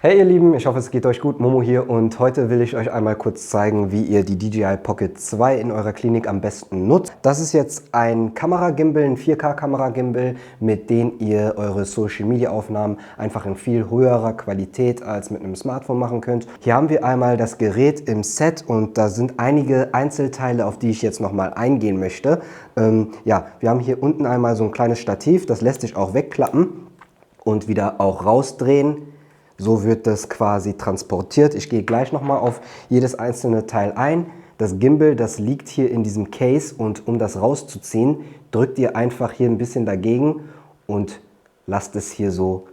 Hey ihr Lieben, ich hoffe es geht euch gut, Momo hier und heute will ich euch einmal kurz zeigen, wie ihr die DJI Pocket 2 in eurer Klinik am besten nutzt. Das ist jetzt ein Kameragimbal, ein 4K-Kameragimbal, mit dem ihr eure Social Media Aufnahmen einfach in viel höherer Qualität als mit einem Smartphone machen könnt. Hier haben wir einmal das Gerät im Set und da sind einige Einzelteile, auf die ich jetzt nochmal eingehen möchte. Ja, wir haben hier unten einmal so ein kleines Stativ, das lässt sich auch wegklappen und wieder auch rausdrehen. So wird das quasi transportiert. Ich gehe gleich nochmal auf jedes einzelne Teil ein. Das Gimbal, das liegt hier in diesem Case und um das rauszuziehen, drückt ihr einfach hier ein bisschen dagegen und lasst es hier so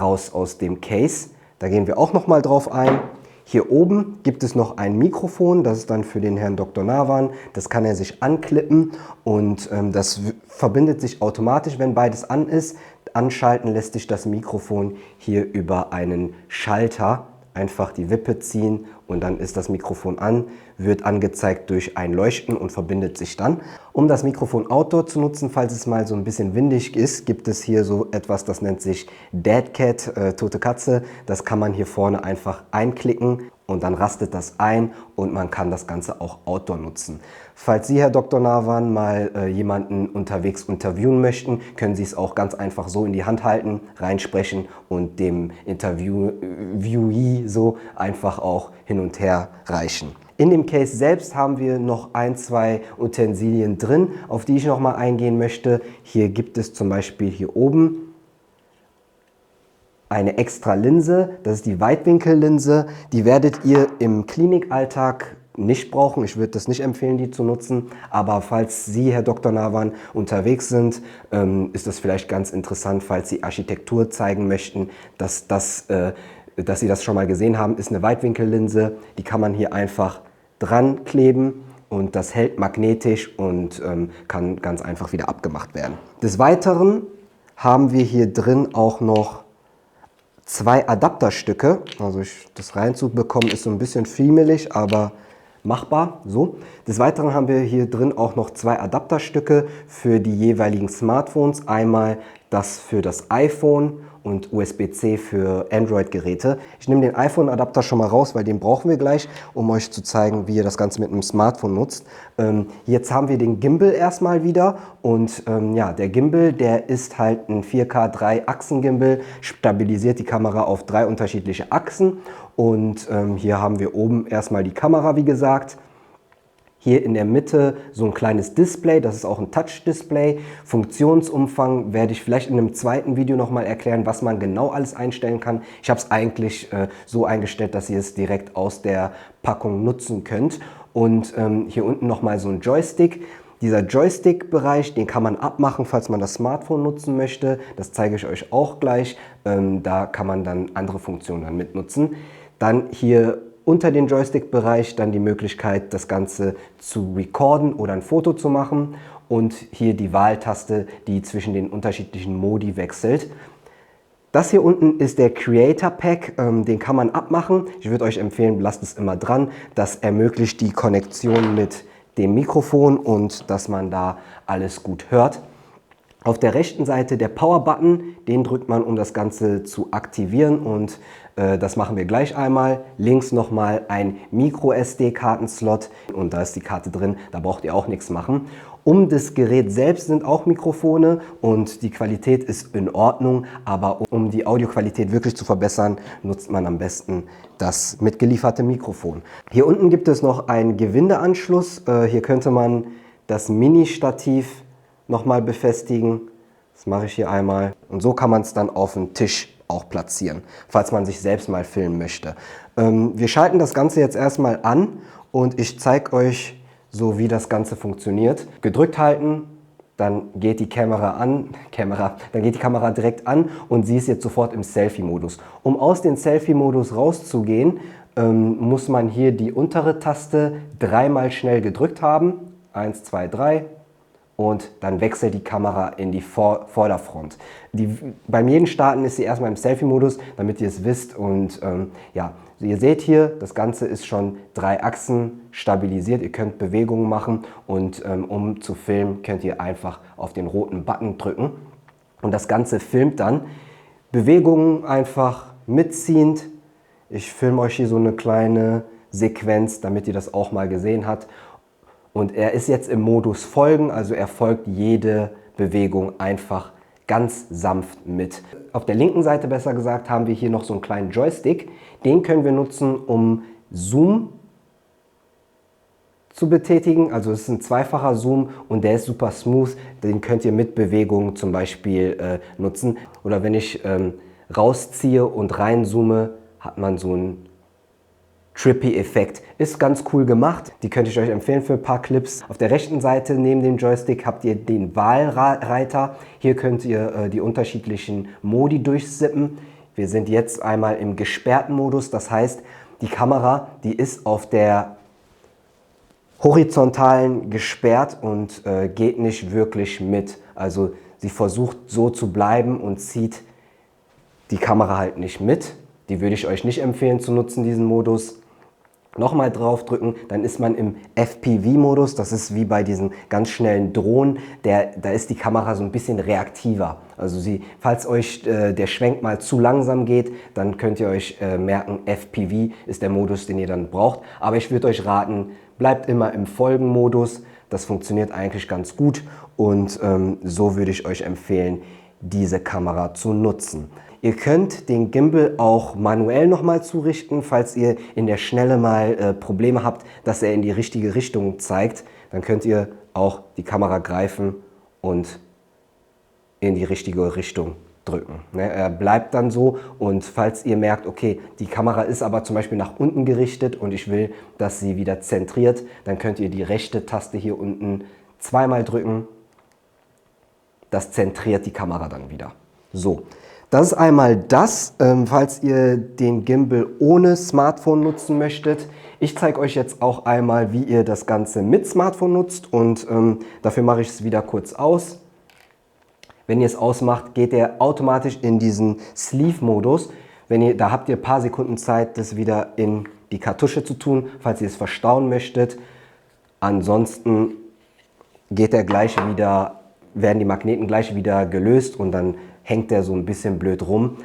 raus aus dem Case. Da gehen wir auch nochmal drauf ein. Hier oben gibt es noch ein Mikrofon, das ist dann für den Herrn Dr. Nawan. Das kann er sich anklippen und das verbindet sich automatisch, wenn beides an ist. Anschalten lässt sich das Mikrofon hier über einen Schalter. Einfach die Wippe ziehen und dann ist das Mikrofon an, wird angezeigt durch ein Leuchten und verbindet sich dann. Um das Mikrofon Outdoor zu nutzen, falls es mal so ein bisschen windig ist, gibt es hier so etwas, das nennt sich Dead Cat, tote Katze. Das kann man hier vorne einfach einklicken und dann rastet das ein und man kann das Ganze auch Outdoor nutzen. Falls Sie, Herr Dr. Nawan, mal jemanden unterwegs interviewen möchten, können Sie es auch ganz einfach so in die Hand halten, reinsprechen und dem Interviewee so einfach auch hin und her reichen. In dem Case selbst haben wir noch ein, zwei Utensilien drin, auf die ich noch mal eingehen möchte. Hier gibt es zum Beispiel hier oben eine extra Linse, das ist die Weitwinkellinse. Die werdet ihr im Klinikalltag nicht brauchen. Ich würde das nicht empfehlen, die zu nutzen. Aber falls Sie, Herr Dr. Nawan, unterwegs sind, ist das vielleicht ganz interessant, falls Sie Architektur zeigen möchten, dass Sie das schon mal gesehen haben, ist eine Weitwinkellinse. Die kann man hier einfach dran kleben und das hält magnetisch und kann ganz einfach wieder abgemacht werden. Des Weiteren haben wir hier drin auch noch zwei Adapterstücke. Also das reinzubekommen ist so ein bisschen friemelig, aber machbar. So. Des Weiteren haben wir hier drin auch noch zwei Adapterstücke für die jeweiligen Smartphones. Einmal das für das iPhone und USB-C für Android-Geräte. Ich nehme den iPhone-Adapter schon mal raus, weil den brauchen wir gleich, um euch zu zeigen, wie ihr das Ganze mit einem Smartphone nutzt. Jetzt haben wir den Gimbal erstmal wieder und ja, der Gimbal, der ist halt ein 4K 3-Achsen-Gimbal, stabilisiert die Kamera auf 3 unterschiedliche Achsen und hier haben wir oben erstmal die Kamera, wie gesagt. Hier in der Mitte so ein kleines Display, das ist auch ein Touch-Display. Funktionsumfang werde ich vielleicht in einem zweiten Video nochmal erklären, was man genau alles einstellen kann. Ich habe es eigentlich so eingestellt, dass ihr es direkt aus der Packung nutzen könnt. Und hier unten nochmal so ein Joystick. Dieser Joystick-Bereich, den kann man abmachen, falls man das Smartphone nutzen möchte. Das zeige ich euch auch gleich. Da kann man dann andere Funktionen dann mitnutzen. Dann hier unter den Joystick-Bereich dann die Möglichkeit, das Ganze zu recorden oder ein Foto zu machen und hier die Wahltaste, die zwischen den unterschiedlichen Modi wechselt. Das hier unten ist der Creator Pack, den kann man abmachen. Ich würde euch empfehlen, lasst es immer dran. Das ermöglicht die Konnektion mit dem Mikrofon und dass man da alles gut hört. Auf der rechten Seite der Power-Button, den drückt man, um das Ganze zu aktivieren und das machen wir gleich einmal. Links nochmal ein Micro-SD-Kartenslot und da ist die Karte drin, da braucht ihr auch nichts machen. Um das Gerät selbst sind auch Mikrofone und die Qualität ist in Ordnung, aber um die Audioqualität wirklich zu verbessern, nutzt man am besten das mitgelieferte Mikrofon. Hier unten gibt es noch einen Gewindeanschluss, hier könnte man das Mini-Stativ nochmal befestigen. Das mache ich hier einmal. Und so kann man es dann auf den Tisch auch platzieren, falls man sich selbst mal filmen möchte. Wir schalten das Ganze jetzt erstmal an und ich zeige euch so, wie das Ganze funktioniert. Gedrückt halten, dann geht die Kamera direkt an und sie ist jetzt sofort im Selfie-Modus. Um aus dem Selfie-Modus rauszugehen, muss man hier die untere Taste dreimal schnell gedrückt haben. 1, 2, 3. Und dann wechselt die Kamera in die Vorderfront. Beim jeden Starten ist sie erstmal im Selfie-Modus, damit ihr es wisst. Und ja, ihr seht hier, das Ganze ist schon 3 Achsen stabilisiert. Ihr könnt Bewegungen machen und um zu filmen, könnt ihr einfach auf den roten Button drücken. Und das Ganze filmt dann Bewegungen einfach mitziehend Ich filme euch hier so eine kleine Sequenz, damit ihr das auch mal gesehen habt. Und er ist jetzt im Modus Folgen, also er folgt jede Bewegung einfach ganz sanft mit. Auf der linken Seite, besser gesagt, haben wir hier noch so einen kleinen Joystick. Den können wir nutzen, um Zoom zu betätigen. Also es ist ein zweifacher Zoom und der ist super smooth. Den könnt ihr mit Bewegungen zum Beispiel nutzen. Oder wenn ich rausziehe und reinzoome, hat man so einen Trippy-Effekt. Ist ganz cool gemacht. Die könnte ich euch empfehlen für ein paar Clips. Auf der rechten Seite neben dem Joystick habt ihr den Wahlreiter. Hier könnt ihr die unterschiedlichen Modi durchsippen. Wir sind jetzt einmal im gesperrten Modus. Das heißt, die Kamera, die ist auf der horizontalen gesperrt und geht nicht wirklich mit. Also sie versucht so zu bleiben und zieht die Kamera halt nicht mit. Die würde ich euch nicht empfehlen zu nutzen, diesen Modus. Nochmal draufdrücken, dann ist man im FPV-Modus. Das ist wie bei diesen ganz schnellen Drohnen. Da ist die Kamera so ein bisschen reaktiver. Also falls euch der Schwenk mal zu langsam geht, dann könnt ihr euch merken, FPV ist der Modus, den ihr dann braucht. Aber ich würde euch raten, bleibt immer im Folgenmodus. Das funktioniert eigentlich ganz gut und so würde ich euch empfehlen, diese Kamera zu nutzen. Ihr könnt den Gimbal auch manuell nochmal zurichten, falls ihr in der Schnelle mal Probleme habt, dass er in die richtige Richtung zeigt. Dann könnt ihr auch die Kamera greifen und in die richtige Richtung drücken. Er bleibt dann so und falls ihr merkt, okay, die Kamera ist aber zum Beispiel nach unten gerichtet und ich will, dass sie wieder zentriert, dann könnt ihr die rechte Taste hier unten zweimal drücken. Das zentriert die Kamera dann wieder. So. Das ist einmal das, falls ihr den Gimbal ohne Smartphone nutzen möchtet. Ich zeige euch jetzt auch einmal, wie ihr das Ganze mit Smartphone nutzt und dafür mache ich es wieder kurz aus. Wenn ihr es ausmacht, geht er automatisch in diesen Sleeve-Modus. Da habt ihr ein paar Sekunden Zeit, das wieder in die Kartusche zu tun, falls ihr es verstauen möchtet. Ansonsten werden die Magneten gleich wieder gelöst und dann hängt der so ein bisschen blöd rum.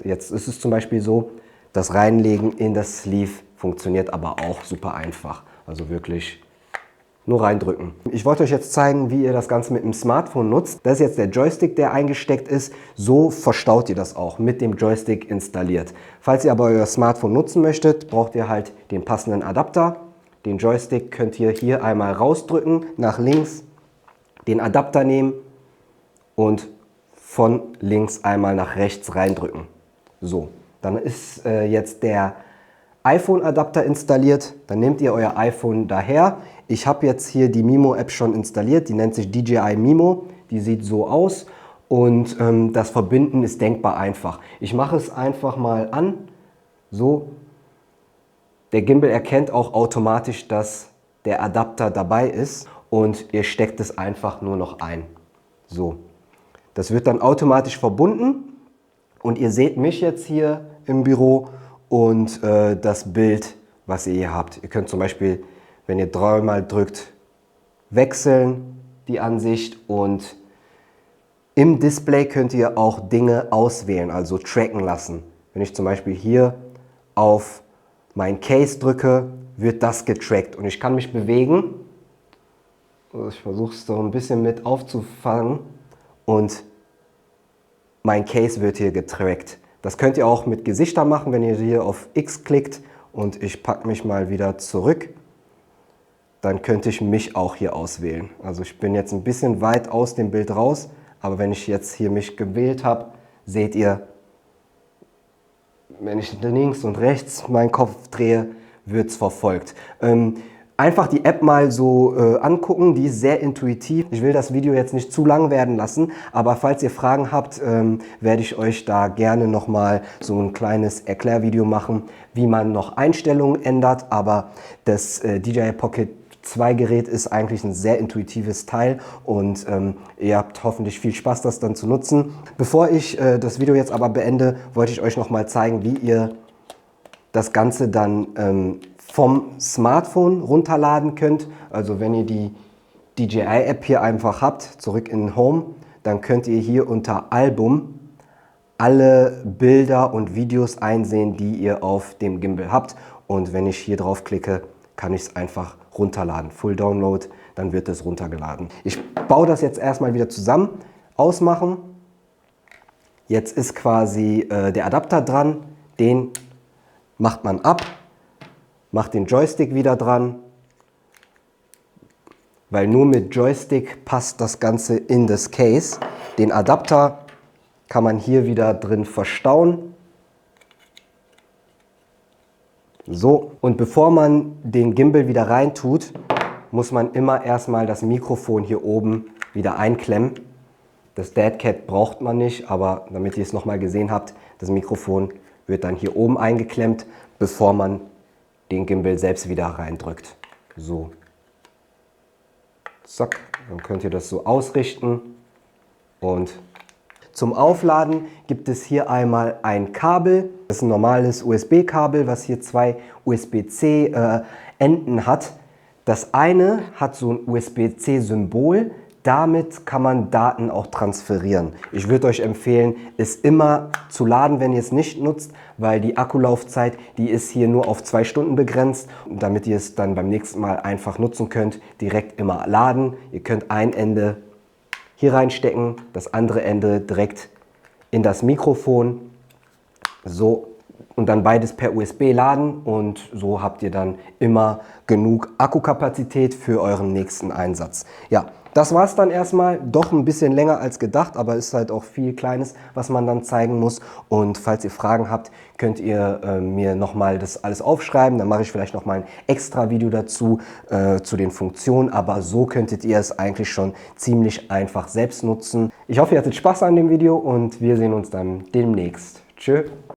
Jetzt ist es zum Beispiel so, das Reinlegen in das Sleeve funktioniert aber auch super einfach. Also wirklich nur reindrücken. Ich wollte euch jetzt zeigen, wie ihr das Ganze mit dem Smartphone nutzt. Das ist jetzt der Joystick, der eingesteckt ist. So verstaut ihr das auch mit dem Joystick installiert. Falls ihr aber euer Smartphone nutzen möchtet, braucht ihr halt den passenden Adapter. Den Joystick könnt ihr hier einmal rausdrücken, nach links, den Adapter nehmen und von links einmal nach rechts reindrücken. So, dann ist jetzt der iPhone-Adapter installiert. Dann nehmt ihr euer iPhone daher. Ich habe jetzt hier die Mimo-App schon installiert. Die nennt sich DJI Mimo. Die sieht so aus und das Verbinden ist denkbar einfach. Ich mache es einfach mal an. So. Der Gimbal erkennt auch automatisch, dass der Adapter dabei ist und ihr steckt es einfach nur noch ein. So. Das wird dann automatisch verbunden und ihr seht mich jetzt hier im Büro und das Bild, was ihr hier habt. Ihr könnt zum Beispiel, wenn ihr dreimal drückt, wechseln die Ansicht und im Display könnt ihr auch Dinge auswählen, also tracken lassen. Wenn ich zum Beispiel hier auf mein Case drücke, wird das getrackt und ich kann mich bewegen. Also ich versuche es so ein bisschen mit aufzufangen. Und mein Case wird hier getrackt. Das könnt ihr auch mit Gesichtern machen, wenn ihr hier auf X klickt und ich packe mich mal wieder zurück. Dann könnte ich mich auch hier auswählen. Also ich bin jetzt ein bisschen weit aus dem Bild raus, aber wenn ich jetzt hier mich gewählt habe, seht ihr, wenn ich links und rechts meinen Kopf drehe, wird es verfolgt. Einfach die App mal so angucken, die ist sehr intuitiv. Ich will das Video jetzt nicht zu lang werden lassen, aber falls ihr Fragen habt, werde ich euch da gerne nochmal so ein kleines Erklärvideo machen, wie man noch Einstellungen ändert. Aber das DJI Pocket 2 Gerät ist eigentlich ein sehr intuitives Teil und ihr habt hoffentlich viel Spaß, das dann zu nutzen. Bevor ich das Video jetzt aber beende, wollte ich euch nochmal zeigen, wie ihr das Ganze dann vom Smartphone runterladen könnt. Also wenn ihr die DJI-App hier einfach habt, zurück in Home, dann könnt ihr hier unter Album alle Bilder und Videos einsehen, die ihr auf dem Gimbal habt. Und wenn ich hier drauf klicke, kann ich es einfach runterladen. Full Download, dann wird es runtergeladen. Ich baue das jetzt erstmal wieder zusammen, ausmachen. Jetzt ist quasi der Adapter dran, den macht man ab, macht den Joystick wieder dran, weil nur mit Joystick passt das Ganze in das Case. Den Adapter kann man hier wieder drin verstauen. So, und bevor man den Gimbal wieder rein tut, muss man immer erstmal das Mikrofon hier oben wieder einklemmen. Das Dead Cat braucht man nicht, aber damit ihr es nochmal gesehen habt, das Mikrofon wird dann hier oben eingeklemmt, bevor man den Gimbal selbst wieder reindrückt. So. Zack, dann könnt ihr das so ausrichten. Und zum Aufladen gibt es hier einmal ein Kabel. Das ist ein normales USB-Kabel, was hier zwei USB-C Enden hat. Das eine hat so ein USB-C-Symbol. Damit kann man Daten auch transferieren. Ich würde euch empfehlen, es immer zu laden, wenn ihr es nicht nutzt, weil die Akkulaufzeit, die ist hier nur auf 2 Stunden begrenzt. Und damit ihr es dann beim nächsten Mal einfach nutzen könnt, direkt immer laden. Ihr könnt ein Ende hier reinstecken, das andere Ende direkt in das Mikrofon. So. Und dann beides per USB laden und so habt ihr dann immer genug Akkukapazität für euren nächsten Einsatz. Ja, das war es dann erstmal. Doch ein bisschen länger als gedacht, aber ist halt auch viel Kleines, was man dann zeigen muss. Und falls ihr Fragen habt, könnt ihr mir nochmal das alles aufschreiben. Dann mache ich vielleicht nochmal ein extra Video dazu, zu den Funktionen. Aber so könntet ihr es eigentlich schon ziemlich einfach selbst nutzen. Ich hoffe, ihr hattet Spaß an dem Video und wir sehen uns dann demnächst. Tschö.